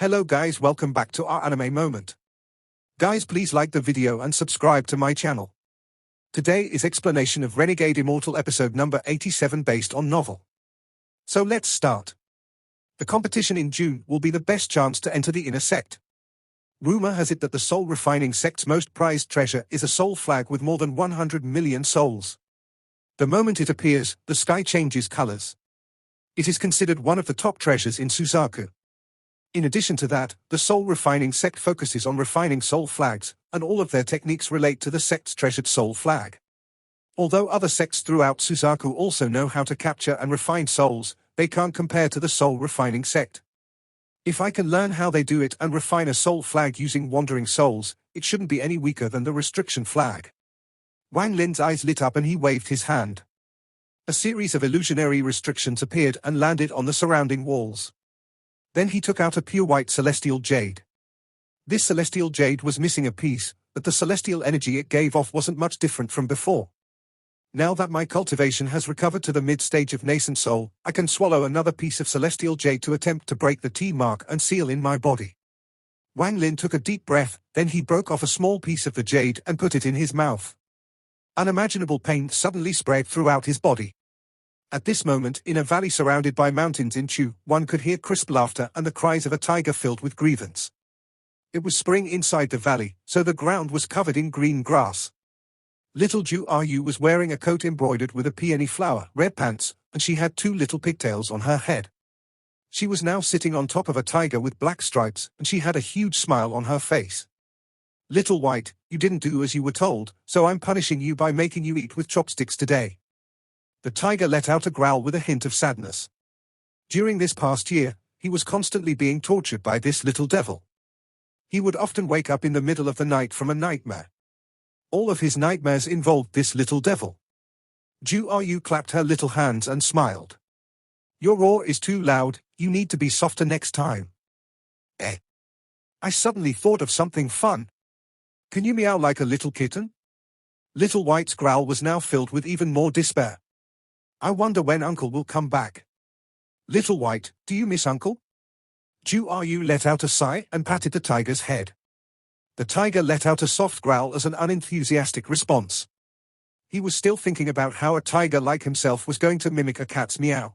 Hello guys, welcome back to our anime moment. Guys, please like the video and subscribe to my channel. Today is explanation of Renegade Immortal episode number 87 based on novel. So let's start. The competition in June will be the best chance to enter the inner sect. Rumor has it that the soul refining sect's most prized treasure is a soul flag with more than 100 million souls. The moment it appears, the sky changes colors. It is considered one of the top treasures in Suzaku. In addition to that, the soul refining sect focuses on refining soul flags, and all of their techniques relate to the sect's treasured soul flag. Although other sects throughout Suzaku also know how to capture and refine souls, they can't compare to the soul refining sect. If I can learn how they do it and refine a soul flag using wandering souls, it shouldn't be any weaker than the restriction flag. Wang Lin's eyes lit up and he waved his hand. A series of illusionary restrictions appeared and landed on the surrounding walls. Then he took out a pure white celestial jade. This celestial jade was missing a piece, but the celestial energy it gave off wasn't much different from before. Now that my cultivation has recovered to the mid-stage of nascent soul, I can swallow another piece of celestial jade to attempt to break the T mark and seal in my body. Wang Lin took a deep breath, then he broke off a small piece of the jade and put it in his mouth. Unimaginable pain suddenly spread throughout his body. At this moment, in a valley surrounded by mountains in Chu, one could hear crisp laughter and the cries of a tiger filled with grievance. It was spring inside the valley, so the ground was covered in green grass. Little Ju Ryu was wearing a coat embroidered with a peony flower, red pants, and she had 2 little pigtails on her head. She was now sitting on top of a tiger with black stripes, and she had a huge smile on her face. Little White, you didn't do as you were told, so I'm punishing you by making you eat with chopsticks today. The tiger let out a growl with a hint of sadness. During this past year, he was constantly being tortured by this little devil. He would often wake up in the middle of the night from a nightmare. All of his nightmares involved this little devil. Ju Ryu clapped her little hands and smiled. Your roar is too loud, you need to be softer next time. I suddenly thought of something fun. Can you meow like a little kitten? Little White's growl was now filled with even more despair. I wonder when Uncle will come back. Little White, do you miss Uncle? Ju Ryu let out a sigh and patted the tiger's head. The tiger let out a soft growl as an unenthusiastic response. He was still thinking about how a tiger like himself was going to mimic a cat's meow.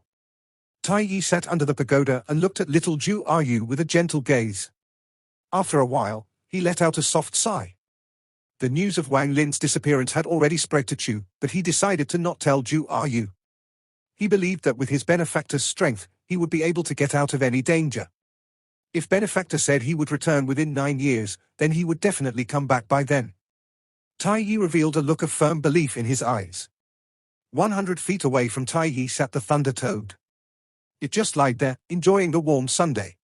Tai Yi sat under the pagoda and looked at little Ju Ryu with a gentle gaze. After a while, he let out a soft sigh. The news of Wang Lin's disappearance had already spread to Chu, but he decided to not tell Ju Ryu. He believed that with his benefactor's strength, he would be able to get out of any danger. If benefactor said he would return within 9 years, then he would definitely come back by then. Tai Yi revealed a look of firm belief in his eyes. 100 feet away from Tai Yi sat the Thunder Toad. It just lied there, enjoying the warm Sunday.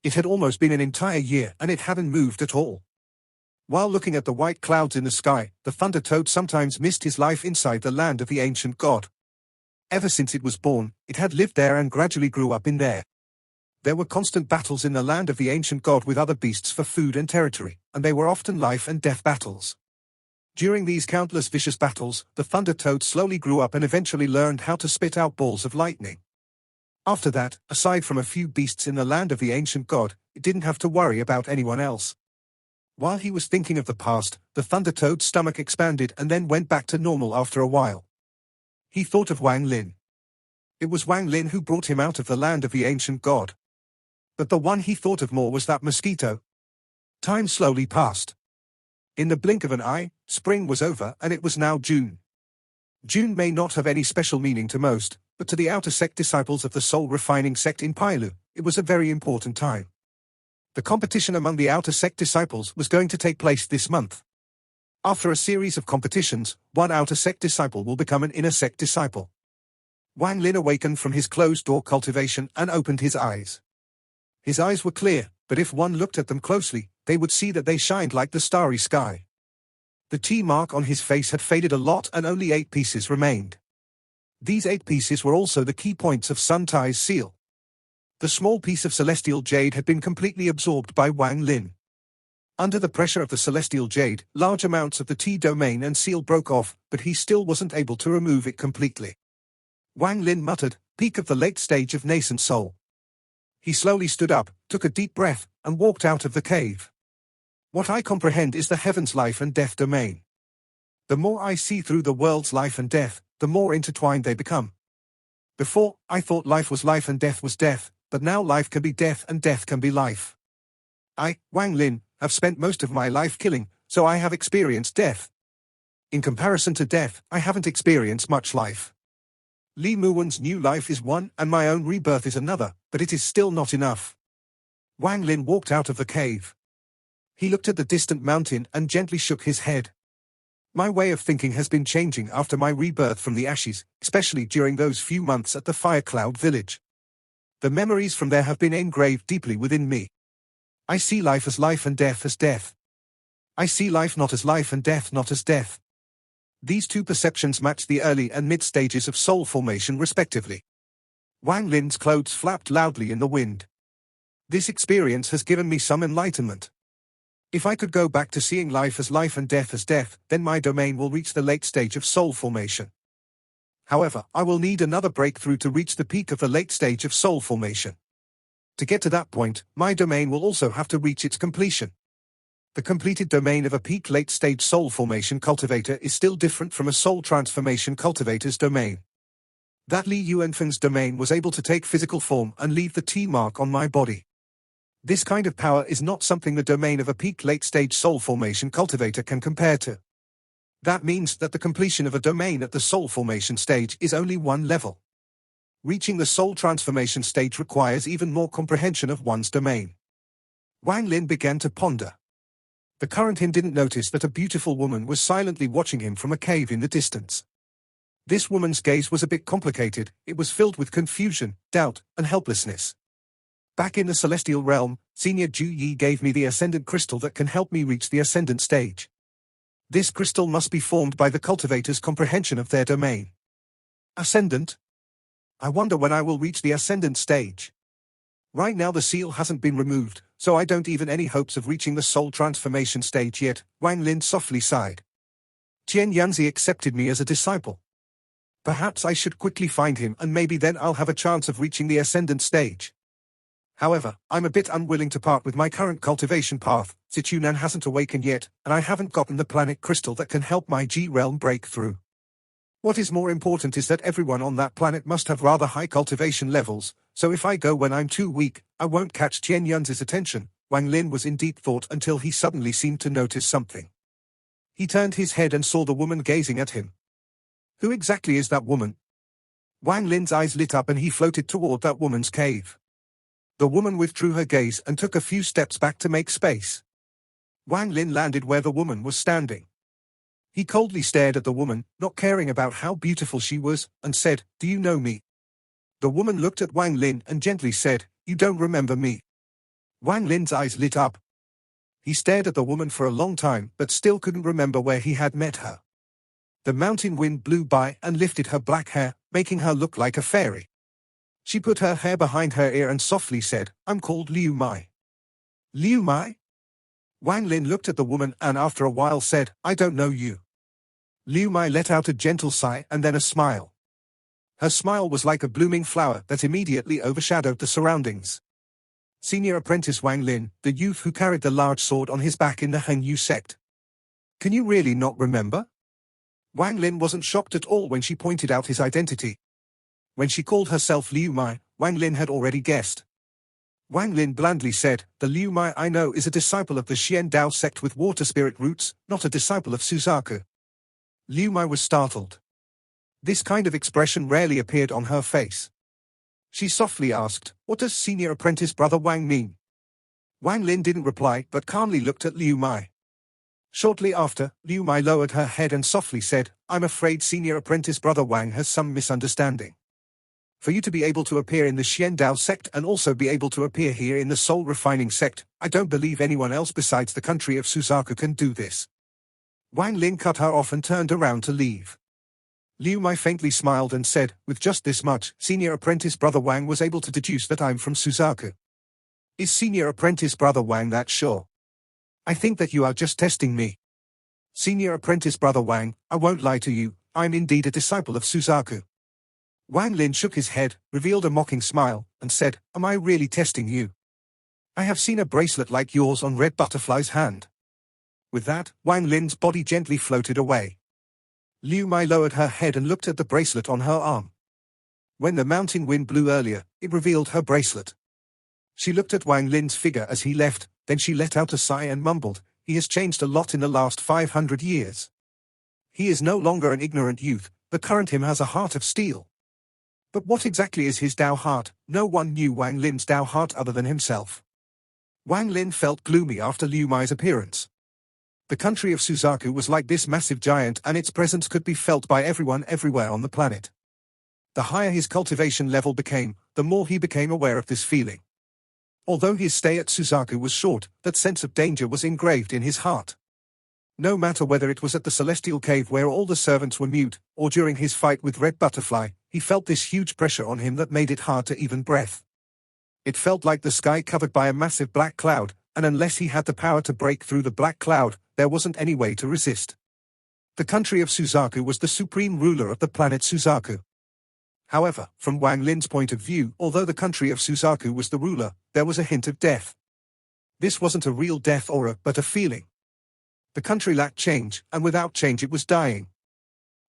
It had almost been an entire year and it hadn't moved at all. While looking at the white clouds in the sky, the Thunder Toad sometimes missed his life inside the land of the ancient god. Ever since it was born, it had lived there and gradually grew up in there. There were constant battles in the land of the ancient god with other beasts for food and territory, and they were often life and death battles. During these countless vicious battles, the Thunder Toad slowly grew up and eventually learned how to spit out balls of lightning. After that, aside from a few beasts in the land of the ancient god, it didn't have to worry about anyone else. While he was thinking of the past, the Thunder Toad's stomach expanded and then went back to normal after a while. He thought of Wang Lin. It was Wang Lin who brought him out of the land of the ancient god. But the one he thought of more was that mosquito. Time slowly passed. In the blink of an eye, spring was over and it was now June. June may not have any special meaning to most, but to the outer sect disciples of the soul refining sect in Pailu, it was a very important time. The competition among the outer sect disciples was going to take place this month. After a series of competitions, one outer sect disciple will become an inner sect disciple. Wang Lin awakened from his closed-door cultivation and opened his eyes. His eyes were clear, but if one looked at them closely, they would see that they shined like the starry sky. The T mark on his face had faded a lot and only 8 pieces remained. These 8 pieces were also the key points of Sun Tai's seal. The small piece of celestial jade had been completely absorbed by Wang Lin. Under the pressure of the celestial jade, large amounts of the T domain and seal broke off, but he still wasn't able to remove it completely. Wang Lin muttered, peak of the late stage of nascent soul. He slowly stood up, took a deep breath, and walked out of the cave. What I comprehend is the heaven's life and death domain. The more I see through the world's life and death, the more intertwined they become. Before, I thought life was life and death was death, but now life can be death and death can be life. I, Wang Lin, have spent most of my life killing, so I have experienced death. In comparison to death, I haven't experienced much life. Li Muwen's new life is one and my own rebirth is another, but it is still not enough. Wang Lin walked out of the cave. He looked at the distant mountain and gently shook his head. My way of thinking has been changing after my rebirth from the ashes, especially during those few months at the Fire Cloud village. The memories from there have been engraved deeply within me. I see life as life and death as death. I see life not as life and death not as death. These two perceptions match the early and mid stages of soul formation respectively. Wang Lin's clothes flapped loudly in the wind. This experience has given me some enlightenment. If I could go back to seeing life as life and death as death, then my domain will reach the late stage of soul formation. However, I will need another breakthrough to reach the peak of the late stage of soul formation. To get to that point, my domain will also have to reach its completion. The completed domain of a peak late-stage soul formation cultivator is still different from a soul transformation cultivator's domain. That Li Yuanfeng's domain was able to take physical form and leave the T mark on my body. This kind of power is not something the domain of a peak late-stage soul formation cultivator can compare to. That means that the completion of a domain at the soul formation stage is only one level. Reaching the soul transformation stage requires even more comprehension of one's domain. Wang Lin began to ponder. The current him didn't notice that a beautiful woman was silently watching him from a cave in the distance. This woman's gaze was a bit complicated, it was filled with confusion, doubt, and helplessness. Back in the celestial realm, Senior Ju Yi gave me the ascendant crystal that can help me reach the ascendant stage. This crystal must be formed by the cultivator's comprehension of their domain. Ascendant? I wonder when I will reach the ascendant stage. Right now the seal hasn't been removed, so I don't even any hopes of reaching the soul transformation stage yet, Wang Lin softly sighed. Tian Yanzi accepted me as a disciple. Perhaps I should quickly find him and maybe then I'll have a chance of reaching the ascendant stage. However, I'm a bit unwilling to part with my current cultivation path, Sichunan hasn't awakened yet, and I haven't gotten the planet crystal that can help my G-realm break through. What is more important is that everyone on that planet must have rather high cultivation levels, so if I go when I'm too weak, I won't catch Tian Yun's attention. Wang Lin was in deep thought until he suddenly seemed to notice something. He turned his head and saw the woman gazing at him. Who exactly is that woman? Wang Lin's eyes lit up and he floated toward that woman's cave. The woman withdrew her gaze and took a few steps back to make space. Wang Lin landed where the woman was standing. He coldly stared at the woman, not caring about how beautiful she was, and said, "Do you know me?" The woman looked at Wang Lin and gently said, "You don't remember me." Wang Lin's eyes lit up. He stared at the woman for a long time but still couldn't remember where he had met her. The mountain wind blew by and lifted her black hair, making her look like a fairy. She put her hair behind her ear and softly said, "I'm called Liu Mai." Liu Mai? Wang Lin looked at the woman and after a while said, "I don't know you." Liu Mai let out a gentle sigh and then a smile. Her smile was like a blooming flower that immediately overshadowed the surroundings. Senior apprentice Wang Lin, the youth who carried the large sword on his back in the Hengyu sect. Can you really not remember? Wang Lin wasn't shocked at all when she pointed out his identity. When she called herself Liu Mai, Wang Lin had already guessed. Wang Lin blandly said, "The Liu Mai I know is a disciple of the Xian Dao sect with water spirit roots, not a disciple of Suzaku." Liu Mai was startled. This kind of expression rarely appeared on her face. She softly asked, "What does senior apprentice brother Wang mean?" Wang Lin didn't reply but calmly looked at Liu Mai. Shortly after, Liu Mai lowered her head and softly said, "I'm afraid senior apprentice brother Wang has some misunderstanding. For you to be able to appear in the Xian Dao sect and also be able to appear here in the soul refining sect, I don't believe anyone else besides the country of Suzaku can do this." Wang Lin cut her off and turned around to leave. Liu Mai faintly smiled and said, "With just this much, senior apprentice brother Wang was able to deduce that I'm from Suzaku. Is senior apprentice brother Wang that sure? I think that you are just testing me. Senior apprentice brother Wang, I won't lie to you, I'm indeed a disciple of Suzaku." Wang Lin shook his head, revealed a mocking smile, and said, "Am I really testing you? I have seen a bracelet like yours on Red Butterfly's hand." With that, Wang Lin's body gently floated away. Liu Mai lowered her head and looked at the bracelet on her arm. When the mountain wind blew earlier, it revealed her bracelet. She looked at Wang Lin's figure as he left, then she let out a sigh and mumbled, "He has changed a lot in the last 500 years. He is no longer an ignorant youth, the current him has a heart of steel." But what exactly is his Dao heart? No one knew Wang Lin's Dao heart other than himself. Wang Lin felt gloomy after Liu Mai's appearance. The country of Suzaku was like this massive giant, and its presence could be felt by everyone everywhere on the planet. The higher his cultivation level became, the more he became aware of this feeling. Although his stay at Suzaku was short, that sense of danger was engraved in his heart. No matter whether it was at the Celestial Cave where all the servants were mute, or during his fight with Red Butterfly, he felt this huge pressure on him that made it hard to even breathe. It felt like the sky covered by a massive black cloud, and unless he had the power to break through the black cloud, there wasn't any way to resist. The country of Suzaku was the supreme ruler of the planet Suzaku. However, from Wang Lin's point of view, although the country of Suzaku was the ruler, there was a hint of death. This wasn't a real death aura, but a feeling. The country lacked change, and without change it was dying.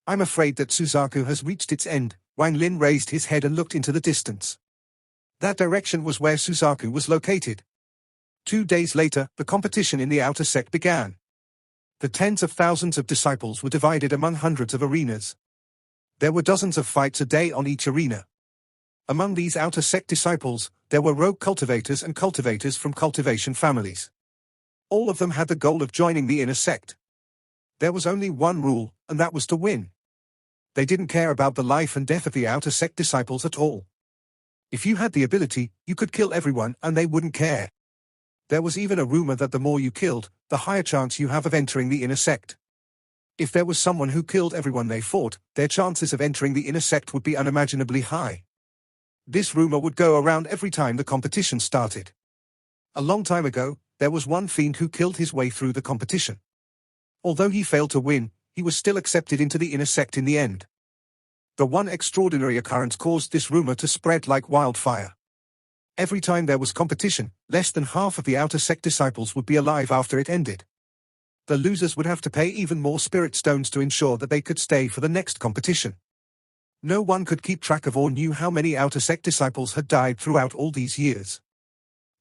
"I'm afraid that Suzaku has reached its end." Wang Lin raised his head and looked into the distance. That direction was where Suzaku was located. 2 days later, the competition in the outer sect began. The tens of thousands of disciples were divided among hundreds of arenas. There were dozens of fights a day on each arena. Among these outer sect disciples, there were rogue cultivators and cultivators from cultivation families. All of them had the goal of joining the inner sect. There was only one rule, and that was to win. They didn't care about the life and death of the outer sect disciples at all. If you had the ability, you could kill everyone and they wouldn't care. There was even a rumor that the more you killed, the higher chance you have of entering the inner sect. If there was someone who killed everyone they fought, their chances of entering the inner sect would be unimaginably high. This rumor would go around every time the competition started. A long time ago, there was one fiend who killed his way through the competition. Although he failed to win, he was still accepted into the inner sect in the end. The one extraordinary occurrence caused this rumor to spread like wildfire. Every time there was competition, less than half of the outer sect disciples would be alive after it ended. The losers would have to pay even more spirit stones to ensure that they could stay for the next competition. No one could keep track of or knew how many outer sect disciples had died throughout all these years.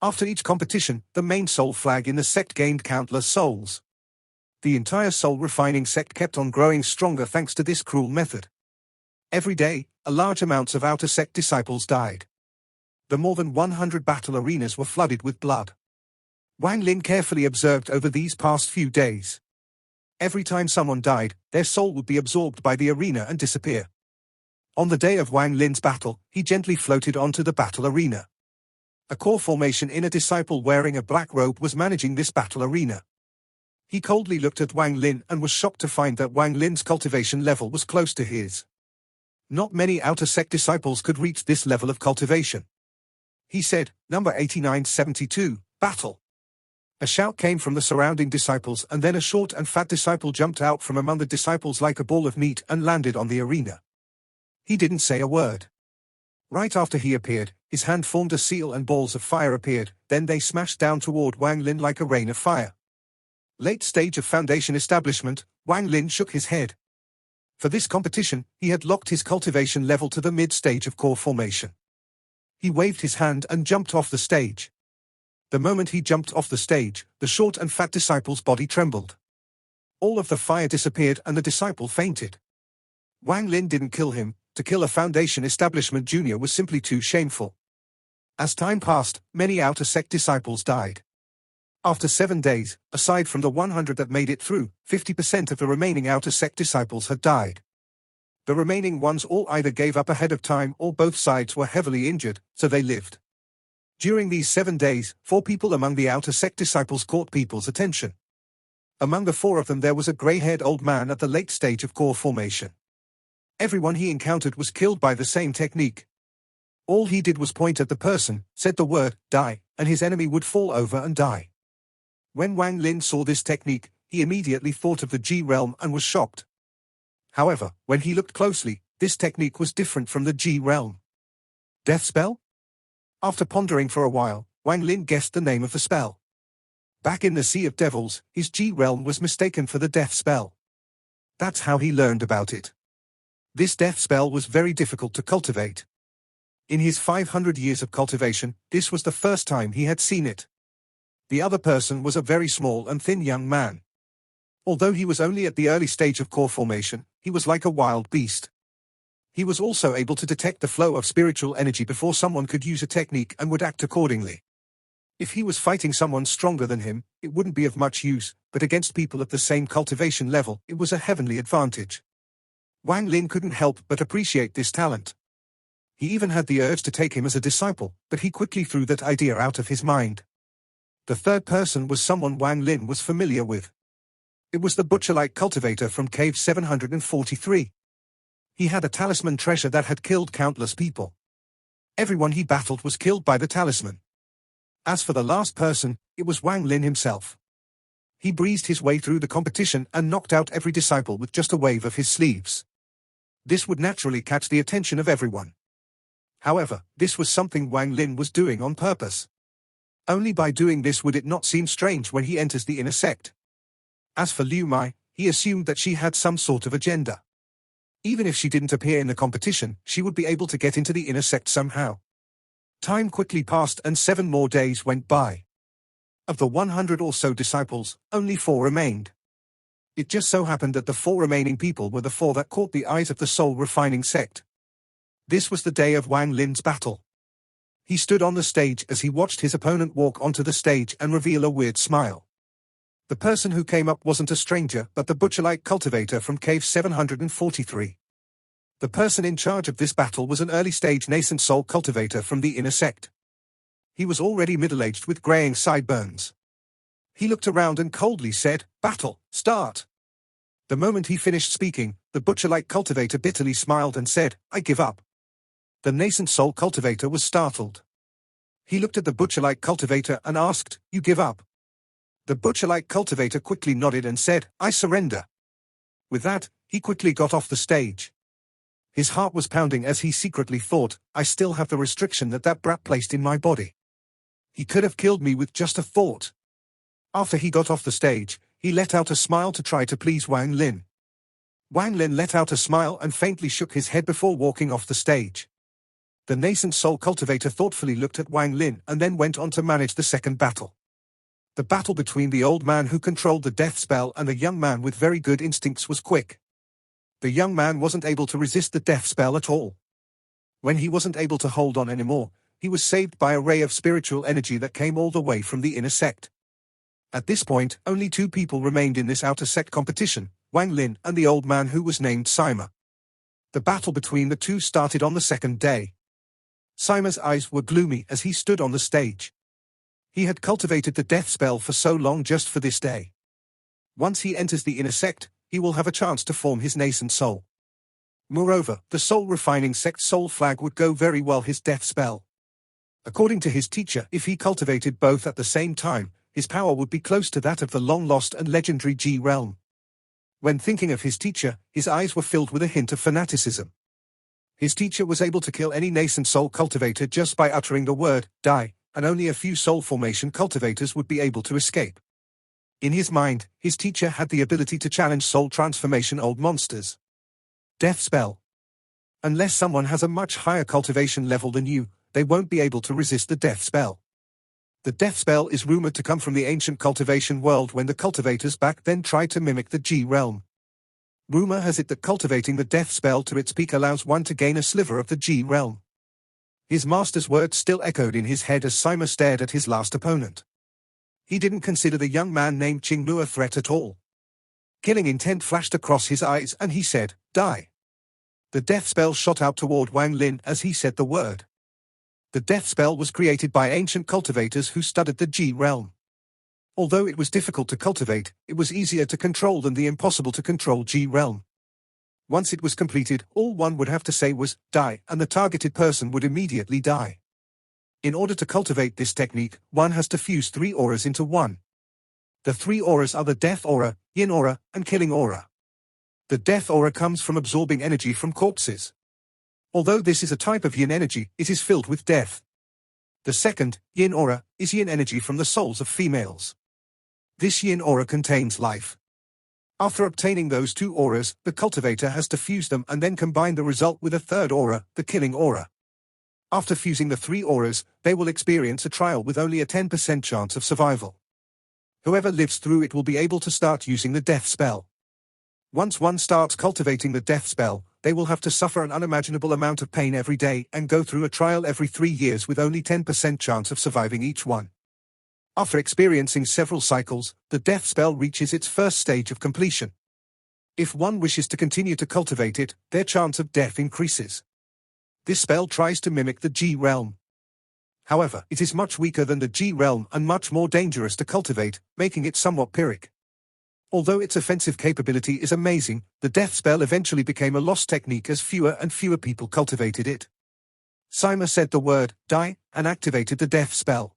After each competition, the main soul flag in the sect gained countless souls. The entire soul refining sect kept on growing stronger thanks to this cruel method. Every day, a large amounts of outer sect disciples died. The more than 100 battle arenas were flooded with blood. Wang Lin carefully observed over these past few days. Every time someone died, their soul would be absorbed by the arena and disappear. On the day of Wang Lin's battle, he gently floated onto the battle arena. A core formation inner disciple wearing a black robe was managing this battle arena. He coldly looked at Wang Lin and was shocked to find that Wang Lin's cultivation level was close to his. Not many outer sect disciples could reach this level of cultivation. He said, "Number 8972, battle." A shout came from the surrounding disciples, and then a short and fat disciple jumped out from among the disciples like a ball of meat and landed on the arena. He didn't say a word. Right after he appeared, his hand formed a seal and balls of fire appeared, then they smashed down toward Wang Lin like a rain of fire. Late stage of foundation establishment, Wang Lin shook his head. For this competition, he had locked his cultivation level to the mid-stage of core formation. He waved his hand and jumped off the stage. The moment he jumped off the stage, the short and fat disciple's body trembled. All of the fire disappeared and the disciple fainted. Wang Lin didn't kill him. To kill a foundation establishment junior was simply too shameful. As time passed, many outer sect disciples died. After 7 days, aside from the 100 that made it through, 50% of the remaining outer sect disciples had died. The remaining ones all either gave up ahead of time or both sides were heavily injured, so they lived. During these 7 days, 4 people among the outer sect disciples caught people's attention. Among the 4 of them there was a grey-haired old man at the late stage of core formation. Everyone he encountered was killed by the same technique. All he did was point at the person, said the word, "die," and his enemy would fall over and die. When Wang Lin saw this technique, he immediately thought of the G realm and was shocked. However, when he looked closely, This technique was different from the G realm. Death spell? After pondering for a while, Wang Lin guessed the name of the spell. Back in the Sea of Devils, his G realm was mistaken for the death spell. That's how he learned about it. This death spell was very difficult to cultivate. In his 500 years of cultivation, this was the first time he had seen it. The other person was a very small and thin young man. Although he was only at the early stage of core formation, he was like a wild beast. He was also able to detect the flow of spiritual energy before someone could use a technique and would act accordingly. If he was fighting someone stronger than him, it wouldn't be of much use, but against people at the same cultivation level, it was a heavenly advantage. Wang Lin couldn't help but appreciate this talent. He even had the urge to take him as a disciple, but he quickly threw that idea out of his mind. The third person was someone Wang Lin was familiar with. It was the butcher-like cultivator from Cave 743. He had a talisman treasure that had killed countless people. Everyone he battled was killed by the talisman. As for the last person, it was Wang Lin himself. He breezed his way through the competition and knocked out every disciple with just a wave of his sleeves. This would naturally catch the attention of everyone. However, this was something Wang Lin was doing on purpose. Only by doing this would it not seem strange when he enters the inner sect. As for Liu Mai, he assumed that she had some sort of agenda. Even if she didn't appear in the competition, she would be able to get into the inner sect somehow. Time quickly passed and 7 more days went by. Of the 100 or so disciples, only 4 remained. It just so happened that the 4 remaining people were the 4 that caught the eyes of the soul-refining sect. This was the day of Wang Lin's battle. He stood on the stage as he watched his opponent walk onto the stage and reveal a weird smile. The person who came up wasn't a stranger but the butcher-like cultivator from Cave 743. The person in charge of this battle was an early-stage nascent soul cultivator from the inner sect. He was already middle-aged with graying sideburns. He looked around and coldly said, "Battle, start." The moment he finished speaking, the butcher-like cultivator bitterly smiled and said, "I give up." The nascent soul cultivator was startled. He looked at the butcher-like cultivator and asked, "You give up?" The butcher-like cultivator quickly nodded and said, "I surrender." With that, he quickly got off the stage. His heart was pounding as he secretly thought, "I still have the restriction that brat placed in my body. He could have killed me with just a thought." After he got off the stage, he let out a smile to try to please Wang Lin. Wang Lin let out a smile and faintly shook his head before walking off the stage. The nascent soul cultivator thoughtfully looked at Wang Lin and then went on to manage the second battle. The battle between the old man who controlled the death spell and the young man with very good instincts was quick. The young man wasn't able to resist the death spell at all. When he wasn't able to hold on anymore, he was saved by a ray of spiritual energy that came all the way from the inner sect. At this point, only 2 people remained in this outer sect competition, Wang Lin and the old man who was named Sima. The battle between the 2 started on the second day. Sima's eyes were gloomy as he stood on the stage. He had cultivated the death spell for so long just for this day. Once he enters the inner sect, he will have a chance to form his nascent soul. Moreover, the soul-refining sect soul flag would go very well his death spell. According to his teacher, if he cultivated both at the same time, his power would be close to that of the long-lost and legendary G realm. When thinking of his teacher, his eyes were filled with a hint of fanaticism. His teacher was able to kill any nascent soul cultivator just by uttering the word, "die," and only a few soul formation cultivators would be able to escape. In his mind, his teacher had the ability to challenge soul transformation old monsters. Death spell. Unless someone has a much higher cultivation level than you, they won't be able to resist the death spell. The death spell is rumored to come from the ancient cultivation world when the cultivators back then tried to mimic the G realm. Rumor has it that cultivating the death spell to its peak allows one to gain a sliver of the G realm. His master's words still echoed in his head as Sima stared at his last opponent. He didn't consider the young man named Qinglu a threat at all. Killing intent flashed across his eyes and he said, "Die." The death spell shot out toward Wang Lin as he said the word. The death spell was created by ancient cultivators who studied the G realm. Although it was difficult to cultivate, it was easier to control than the impossible to control G realm. Once it was completed, all one would have to say was, "Die," and the targeted person would immediately die. In order to cultivate this technique, one has to fuse 3 auras into one. The 3 auras are the death aura, yin aura, and killing aura. The death aura comes from absorbing energy from corpses. Although this is a type of yin energy, it is filled with death. The second, yin aura, is yin energy from the souls of females. This yin aura contains life. After obtaining those two auras, the cultivator has to fuse them and then combine the result with a third aura, the killing aura. After fusing the three auras, they will experience a trial with only a 10% chance of survival. Whoever lives through it will be able to start using the death spell. Once one starts cultivating the death spell, they will have to suffer an unimaginable amount of pain every day and go through a trial every 3 years with only 10% chance of surviving each one. After experiencing several cycles, the death spell reaches its first stage of completion. If one wishes to continue to cultivate it, their chance of death increases. This spell tries to mimic the G realm. However, it is much weaker than the G realm and much more dangerous to cultivate, making it somewhat pyrrhic. Although its offensive capability is amazing, the death spell eventually became a lost technique as fewer and fewer people cultivated it. Sima said the word, die, and activated the death spell.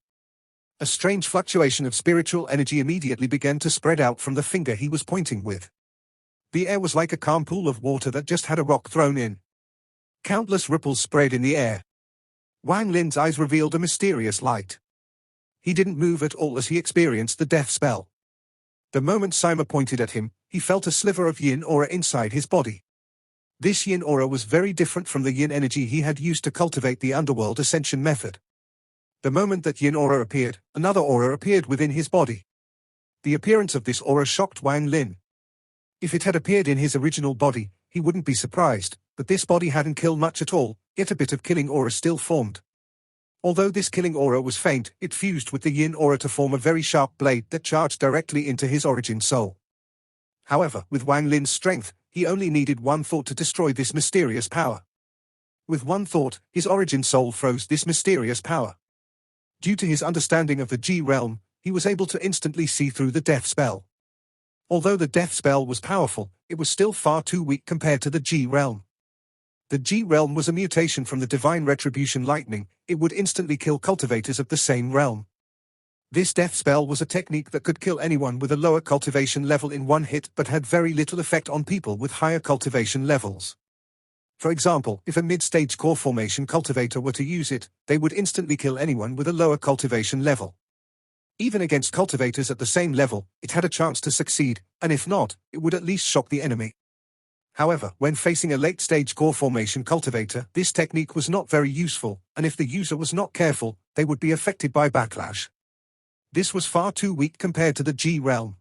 A strange fluctuation of spiritual energy immediately began to spread out from the finger he was pointing with. The air was like a calm pool of water that just had a rock thrown in. Countless ripples spread in the air. Wang Lin's eyes revealed a mysterious light. He didn't move at all as he experienced the death spell. The moment Sima pointed at him, he felt a sliver of yin aura inside his body. This yin aura was very different from the yin energy he had used to cultivate the underworld ascension method. The moment that yin aura appeared, another aura appeared within his body. The appearance of this aura shocked Wang Lin. If it had appeared in his original body, he wouldn't be surprised, but this body hadn't killed much at all, yet a bit of killing aura still formed. Although this killing aura was faint, it fused with the yin aura to form a very sharp blade that charged directly into his origin soul. However, with Wang Lin's strength, he only needed one thought to destroy this mysterious power. With one thought, his origin soul froze this mysterious power. Due to his understanding of the G realm, he was able to instantly see through the death spell. Although the death spell was powerful, it was still far too weak compared to the G realm. The G realm was a mutation from the divine retribution lightning. It would instantly kill cultivators of the same realm. This death spell was a technique that could kill anyone with a lower cultivation level in one hit but had very little effect on people with higher cultivation levels. For example, if a mid-stage core formation cultivator were to use it, they would instantly kill anyone with a lower cultivation level. Even against cultivators at the same level, it had a chance to succeed, and if not, it would at least shock the enemy. However, when facing a late-stage core formation cultivator, this technique was not very useful, and if the user was not careful, they would be affected by backlash. This was far too weak compared to the G realm.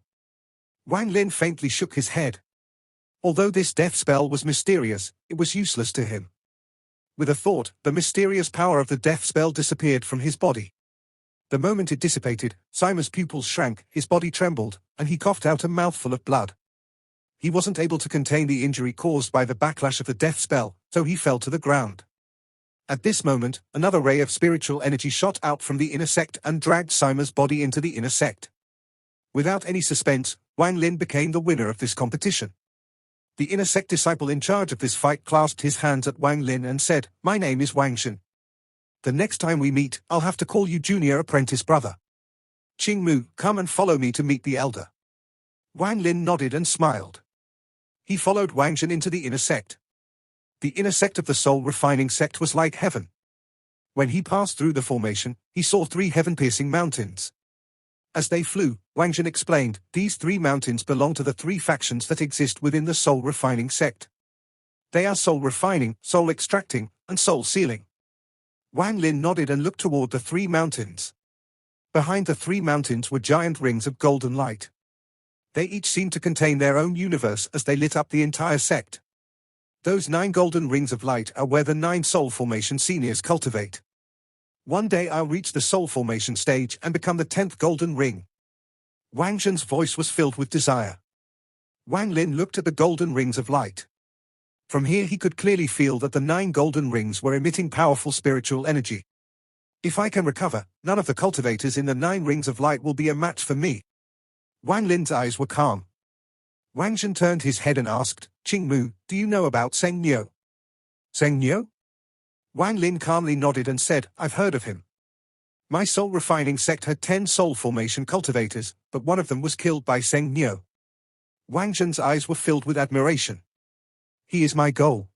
Wang Lin faintly shook his head. Although this death spell was mysterious, it was useless to him. With a thought, the mysterious power of the death spell disappeared from his body. The moment it dissipated, Sima's pupils shrank, his body trembled, and he coughed out a mouthful of blood. He wasn't able to contain the injury caused by the backlash of the death spell, so he fell to the ground. At this moment, another ray of spiritual energy shot out from the inner sect and dragged Sima's body into the inner sect. Without any suspense, Wang Lin became the winner of this competition. The inner sect disciple in charge of this fight clasped his hands at Wang Lin and said, "My name is Wang Shen. The next time we meet, I'll have to call you junior apprentice brother. Qing Mu, come and follow me to meet the elder." Wang Lin nodded and smiled. He followed Wang Shen into the inner sect. The inner sect of the soul refining sect was like heaven. When he passed through the formation, he saw 3 heaven-piercing mountains. As they flew, Wang Shen explained, these 3 mountains belong to the 3 factions that exist within the soul refining sect. They are soul refining, soul extracting, and soul sealing. Wang Lin nodded and looked toward the 3 mountains. Behind the 3 mountains were giant rings of golden light. They each seemed to contain their own universe as they lit up the entire sect. Those 9 golden rings of light are where the 9 soul formation seniors cultivate. One day I'll reach the soul formation stage and become the 10th golden ring. Wang Shen's voice was filled with desire. Wang Lin looked at the golden rings of light. From here he could clearly feel that the 9 golden rings were emitting powerful spiritual energy. If I can recover, none of the cultivators in the 9 rings of light will be a match for me. Wang Lin's eyes were calm. Wang Shen turned his head and asked, "Qing Mu, do you know about Seng Niu?" "Seng Niu?" Wang Lin calmly nodded and said, "I've heard of him. My soul refining sect had 10 soul formation cultivators, but one of them was killed by Seng Niu." Wang Zhen's eyes were filled with admiration. He is my goal.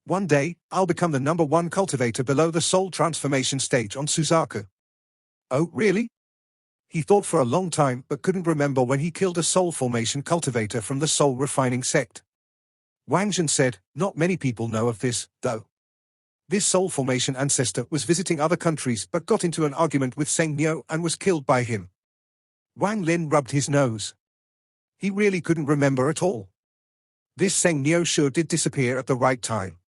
One day, I'll become the #1 cultivator below the soul transformation stage on Suzaku. Oh, really? He thought for a long time but couldn't remember when he killed a soul formation cultivator from the soul refining sect. Wang Zhen said, not many people know of this, though. This soul formation ancestor was visiting other countries but got into an argument with Seng Niu and was killed by him. Wang Lin rubbed his nose. He really couldn't remember at all. This Seng Niu sure did disappear at the right time.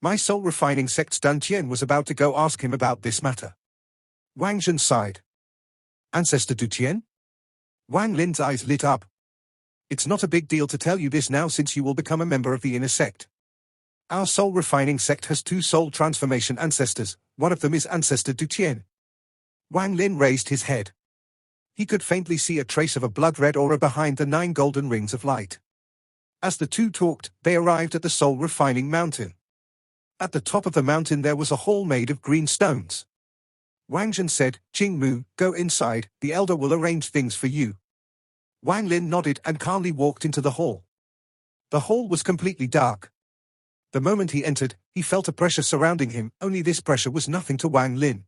My soul refining sect's Dan Tian was about to go ask him about this matter. Wang Zhen sighed. Ancestor Du Tian? Wang Lin's eyes lit up. It's not a big deal to tell you this now since you will become a member of the inner sect. Our soul refining sect has 2 soul transformation ancestors, one of them is Ancestor Du Tian. Wang Lin raised his head. He could faintly see a trace of a blood-red aura behind the 9 golden rings of light. As the two talked, they arrived at the soul refining mountain. At the top of the mountain there was a hall made of green stones. Wang Zhen said, Jing Mu, go inside, the elder will arrange things for you. Wang Lin nodded and calmly walked into the hall. The hall was completely dark. The moment he entered, he felt a pressure surrounding him, only this pressure was nothing to Wang Lin.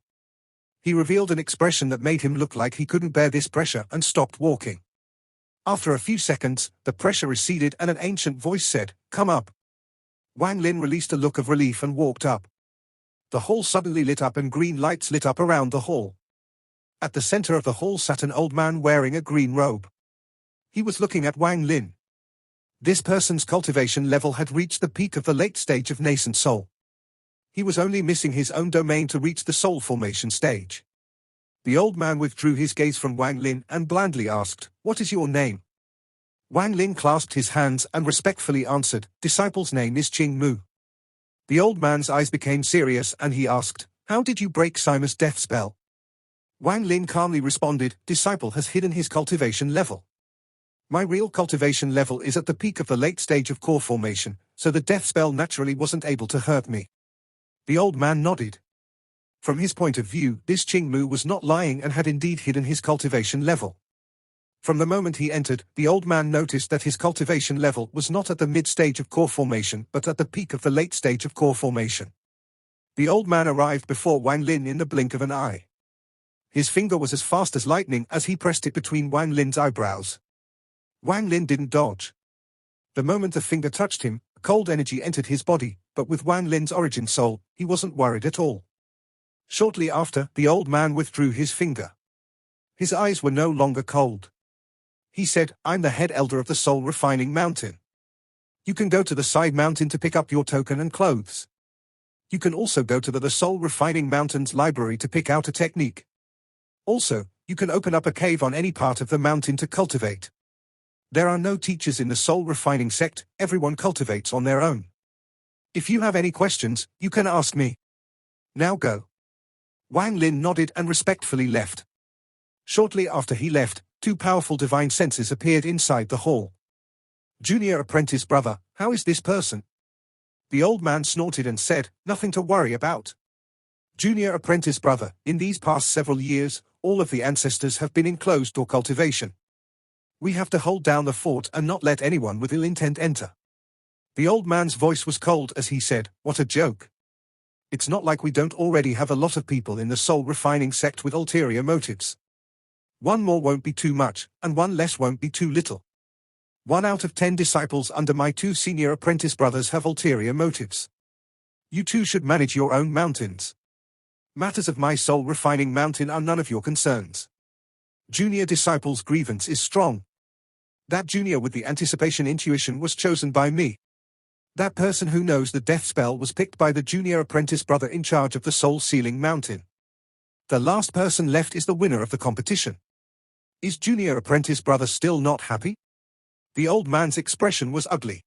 He revealed an expression that made him look like he couldn't bear this pressure and stopped walking. After a few seconds, the pressure receded and an ancient voice said, come up. Wang Lin released a look of relief and walked up. The hall suddenly lit up and green lights lit up around the hall. At the center of the hall sat an old man wearing a green robe. He was looking at Wang Lin. This person's cultivation level had reached the peak of the late stage of nascent soul. He was only missing his own domain to reach the soul formation stage. The old man withdrew his gaze from Wang Lin and blandly asked, what is your name? Wang Lin clasped his hands and respectfully answered, disciple's name is Jing Mu. The old man's eyes became serious and he asked, how did you break Sima's death spell? Wang Lin calmly responded, disciple has hidden his cultivation level. My real cultivation level is at the peak of the late stage of core formation, so the death spell naturally wasn't able to hurt me. The old man nodded. From his point of view, this Jing Mu was not lying and had indeed hidden his cultivation level. From the moment he entered, the old man noticed that his cultivation level was not at the mid-stage of core formation but at the peak of the late stage of core formation. The old man arrived before Wang Lin in the blink of an eye. His finger was as fast as lightning as he pressed it between Wang Lin's eyebrows. Wang Lin didn't dodge. The moment the finger touched him, cold energy entered his body, but with Wang Lin's origin soul, he wasn't worried at all. Shortly after, the old man withdrew his finger. His eyes were no longer cold. He said, I'm the head elder of the soul refining mountain. You can go to the side mountain to pick up your token and clothes. You can also go to the soul refining mountain's library to pick out a technique. Also, you can open up a cave on any part of the mountain to cultivate. There are no teachers in the soul refining sect, everyone cultivates on their own. If you have any questions, you can ask me. Now go. Wang Lin nodded and respectfully left. Shortly after he left, 2 powerful divine senses appeared inside the hall. Junior apprentice brother, how is this person? The old man snorted and said, nothing to worry about. Junior apprentice brother, in these past several years, all of the ancestors have been in closed-door cultivation. We have to hold down the fort and not let anyone with ill intent enter. The old man's voice was cold as he said, what a joke. It's not like we don't already have a lot of people in the soul refining sect with ulterior motives. 1 more won't be too much, and 1 less won't be too little. 1 out of 10 disciples under my 2 senior apprentice brothers have ulterior motives. You 2 should manage your own mountains. Matters of my soul refining mountain are none of your concerns. Junior disciple's grievance is strong. That junior with the anticipation intuition was chosen by me. That person who knows the death spell was picked by the junior apprentice brother in charge of the soul sealing mountain. The last person left is the winner of the competition. Is junior apprentice brother still not happy? The old man's expression was ugly.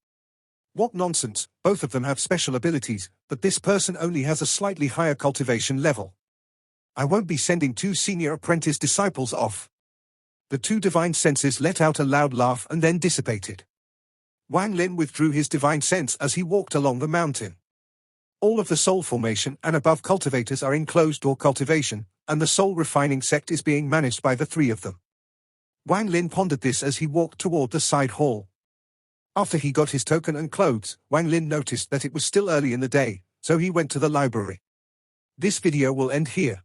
What nonsense, both of them have special abilities, but this person only has a slightly higher cultivation level. I won't be sending 2 senior apprentice disciples off. The 2 divine senses let out a loud laugh and then dissipated. Wang Lin withdrew his divine sense as he walked along the mountain. All of the soul formation and above cultivators are in closed-door cultivation, and the soul refining sect is being managed by the 3 of them. Wang Lin pondered this as he walked toward the side hall. After he got his token and clothes, Wang Lin noticed that it was still early in the day, so he went to the library. This video will end here.